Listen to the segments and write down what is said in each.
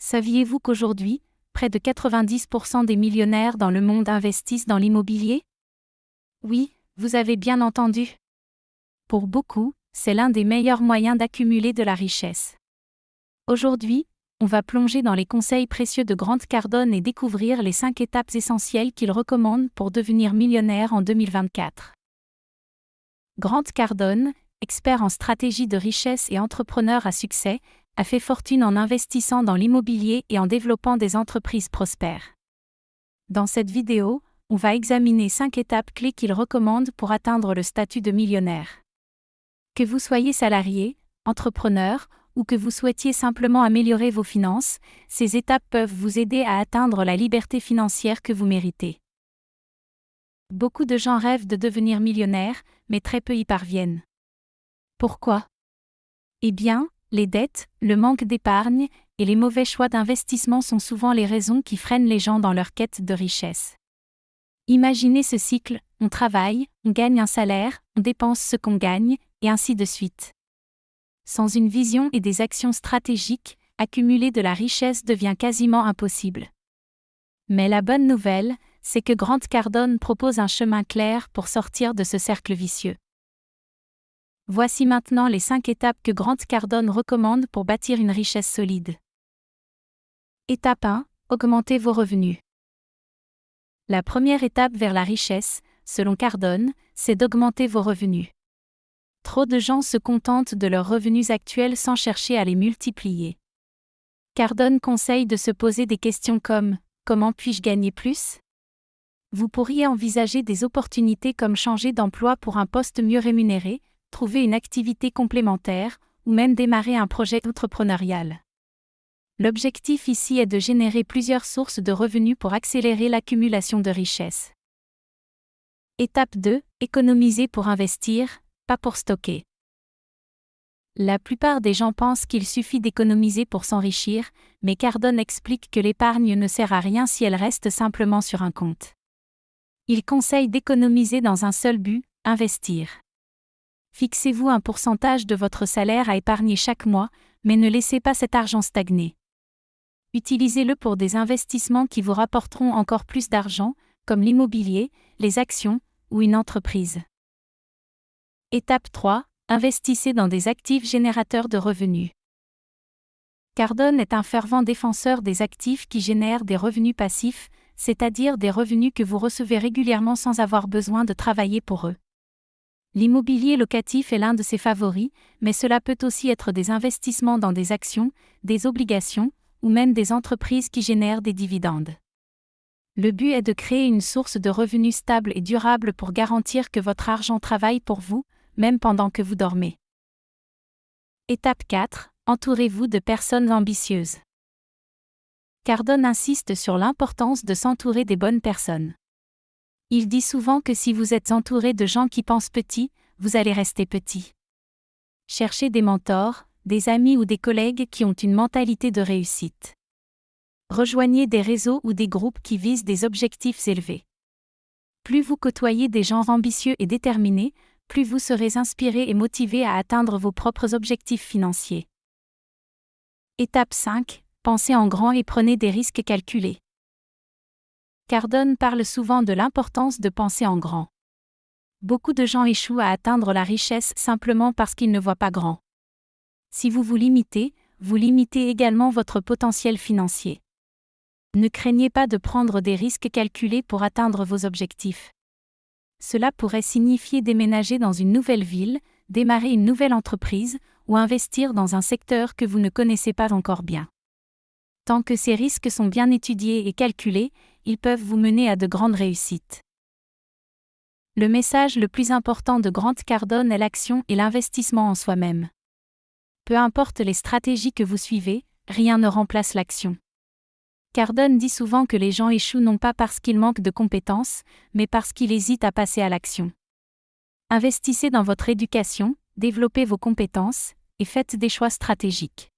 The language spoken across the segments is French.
Saviez-vous qu'aujourd'hui, près de 90% des millionnaires dans le monde investissent dans l'immobilier? Oui, vous avez bien entendu. Pour beaucoup, c'est l'un des meilleurs moyens d'accumuler de la richesse. Aujourd'hui, on va plonger dans les conseils précieux de Grant Cardone et découvrir les 5 étapes essentielles qu'il recommande pour devenir millionnaire en 2024. Grant Cardone, expert en stratégie de richesse et entrepreneur à succès, a fait fortune en investissant dans l'immobilier et en développant des entreprises prospères. Dans cette vidéo, on va examiner 5 étapes clés qu'il recommande pour atteindre le statut de millionnaire. Que vous soyez salarié, entrepreneur, ou que vous souhaitiez simplement améliorer vos finances, ces étapes peuvent vous aider à atteindre la liberté financière que vous méritez. Beaucoup de gens rêvent de devenir millionnaires, mais très peu y parviennent. Pourquoi? Eh bien, les dettes, le manque d'épargne et les mauvais choix d'investissement sont souvent les raisons qui freinent les gens dans leur quête de richesse. Imaginez ce cycle, on travaille, on gagne un salaire, on dépense ce qu'on gagne, et ainsi de suite. Sans une vision et des actions stratégiques, accumuler de la richesse devient quasiment impossible. Mais la bonne nouvelle, c'est que Grant Cardone propose un chemin clair pour sortir de ce cercle vicieux. Voici maintenant les 5 étapes que Grant Cardone recommande pour bâtir une richesse solide. Étape 1. Augmentez vos revenus. La première étape vers la richesse, selon Cardone, c'est d'augmenter vos revenus. Trop de gens se contentent de leurs revenus actuels sans chercher à les multiplier. Cardone conseille de se poser des questions comme « Comment puis-je gagner plus ?» Vous pourriez envisager des opportunités comme changer d'emploi pour un poste mieux rémunéré, trouver une activité complémentaire, ou même démarrer un projet entrepreneurial. L'objectif ici est de générer plusieurs sources de revenus pour accélérer l'accumulation de richesses. Étape 2. Économiser pour investir, pas pour stocker. La plupart des gens pensent qu'il suffit d'économiser pour s'enrichir, mais Cardone explique que l'épargne ne sert à rien si elle reste simplement sur un compte. Il conseille d'économiser dans un seul but, investir. Fixez-vous un pourcentage de votre salaire à épargner chaque mois, mais ne laissez pas cet argent stagner. Utilisez-le pour des investissements qui vous rapporteront encore plus d'argent, comme l'immobilier, les actions ou une entreprise. Étape 3. Investissez dans des actifs générateurs de revenus. Cardone est un fervent défenseur des actifs qui génèrent des revenus passifs, c'est-à-dire des revenus que vous recevez régulièrement sans avoir besoin de travailler pour eux. L'immobilier locatif est l'un de ses favoris, mais cela peut aussi être des investissements dans des actions, des obligations, ou même des entreprises qui génèrent des dividendes. Le but est de créer une source de revenus stable et durable pour garantir que votre argent travaille pour vous, même pendant que vous dormez. Étape 4. Entourez-vous de personnes ambitieuses. Cardone insiste sur l'importance de s'entourer des bonnes personnes. Il dit souvent que si vous êtes entouré de gens qui pensent petit, vous allez rester petit. Cherchez des mentors, des amis ou des collègues qui ont une mentalité de réussite. Rejoignez des réseaux ou des groupes qui visent des objectifs élevés. Plus vous côtoyez des gens ambitieux et déterminés, plus vous serez inspiré et motivé à atteindre vos propres objectifs financiers. Étape 5. Pensez en grand et prenez des risques calculés. Cardone parle souvent de l'importance de penser en grand. Beaucoup de gens échouent à atteindre la richesse simplement parce qu'ils ne voient pas grand. Si vous vous limitez également votre potentiel financier. Ne craignez pas de prendre des risques calculés pour atteindre vos objectifs. Cela pourrait signifier déménager dans une nouvelle ville, démarrer une nouvelle entreprise, ou investir dans un secteur que vous ne connaissez pas encore bien. Tant que ces risques sont bien étudiés et calculés, ils peuvent vous mener à de grandes réussites. Le message le plus important de Grant Cardone est l'action et l'investissement en soi-même. Peu importe les stratégies que vous suivez, rien ne remplace l'action. Cardone dit souvent que les gens échouent non pas parce qu'ils manquent de compétences, mais parce qu'ils hésitent à passer à l'action. Investissez dans votre éducation, développez vos compétences, et faites des choix stratégiques.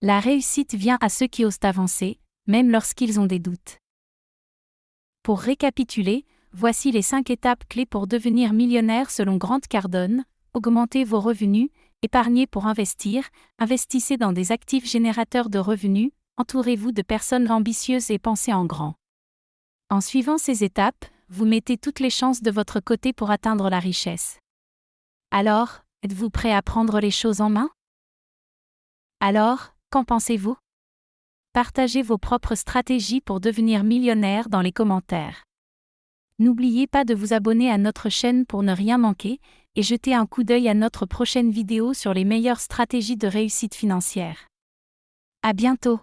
La réussite vient à ceux qui osent avancer, même lorsqu'ils ont des doutes. Pour récapituler, voici les 5 étapes clés pour devenir millionnaire selon Grant Cardone. Augmentez vos revenus, épargnez pour investir, investissez dans des actifs générateurs de revenus, entourez-vous de personnes ambitieuses et pensez en grand. En suivant ces étapes, vous mettez toutes les chances de votre côté pour atteindre la richesse. Alors, êtes-vous prêt à prendre les choses en main? Alors, qu'en pensez-vous? Partagez vos propres stratégies pour devenir millionnaire dans les commentaires. N'oubliez pas de vous abonner à notre chaîne pour ne rien manquer, et jeter un coup d'œil à notre prochaine vidéo sur les meilleures stratégies de réussite financière. À bientôt!